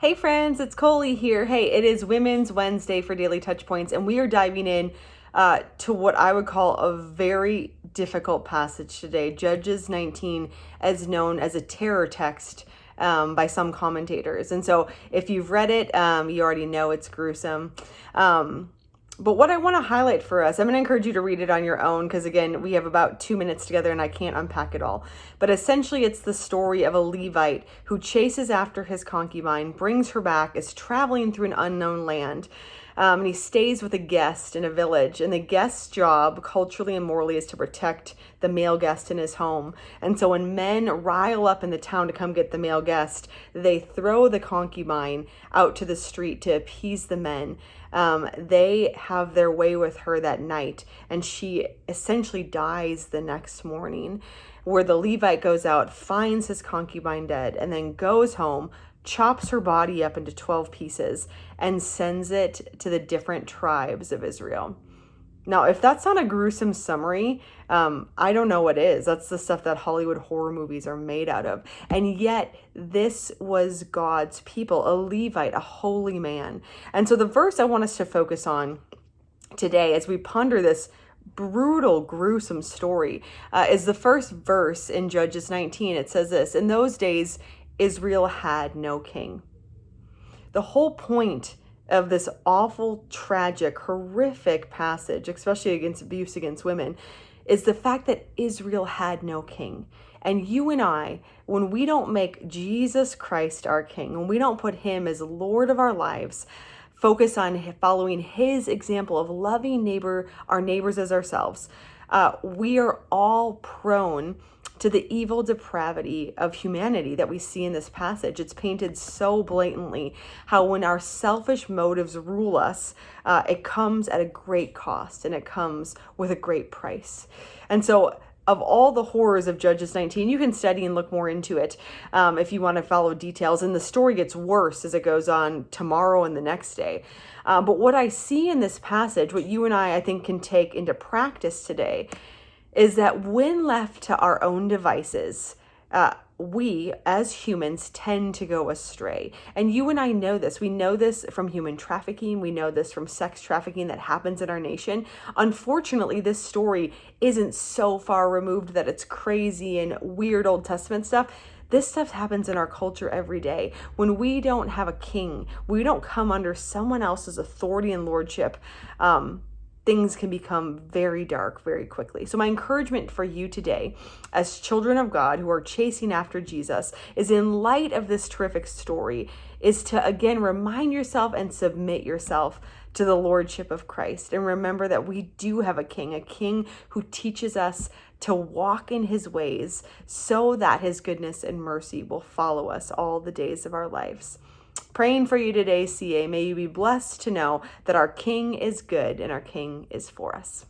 Hey friends, it's Colie here. Hey, it is Women's Wednesday for Daily Touchpoints, and we are diving in to what I would call a very difficult passage today. Judges 19 is known as a terror text by some commentators. And so if you've read it, you already know it's gruesome. But what I want to highlight for us, I'm going to encourage you to read it on your own because, again, we have about 2 minutes together and I can't unpack it all. But essentially, it's the story of a Levite who chases after his concubine, brings her back, is traveling through an unknown land. And he stays with a guest in a village. And the guest's job, culturally and morally, is to protect the male guest in his home. And so when men rile up in the town to come get the male guest, they throw the concubine out to the street to appease the men. They have their way with her that night, and she essentially dies the next morning, where the Levite goes out, finds his concubine dead, and then goes home, chops her body up into 12 pieces, and sends it to the different tribes of Israel. Now, if that's not a gruesome summary, I don't know what is. That's the stuff that Hollywood horror movies are made out of. And yet, this was God's people, a Levite, a holy man. And so the verse I want us to focus on today as we ponder this brutal, gruesome story is the first verse in Judges 19. It says this: "In those days, Israel had no king." The whole point of this awful, tragic, horrific passage, especially against abuse against women, is the fact that Israel had no king. And you and I, when we don't make Jesus Christ our king, when we don't put him as Lord of our lives, focus on following his example of loving our neighbors as ourselves, we are all prone to the evil depravity of humanity that we see in this passage. It's painted so blatantly how when our selfish motives rule us, it comes at a great cost and it comes with a great price. And so of all the horrors of Judges 19, you can study and look more into it if you want to follow details. And the story gets worse as it goes on tomorrow and the next day. But what I see in this passage, what you and I think, can take into practice today, is that when left to our own devices, we as humans tend to go astray. And you and I know this. We know this from human trafficking. We know this from sex trafficking that happens in our nation. Unfortunately, this story isn't so far removed that it's crazy and weird Old Testament stuff. This stuff happens in our culture every day. When we don't have a king, we don't come under someone else's authority and lordship, things can become very dark very quickly. So my encouragement for you today, as children of God who are chasing after Jesus, is, in light of this terrific story, is to again remind yourself and submit yourself to the Lordship of Christ. And remember that we do have a king who teaches us to walk in his ways so that his goodness and mercy will follow us all the days of our lives. Praying for you today, CA. May you be blessed to know that our King is good and our King is for us.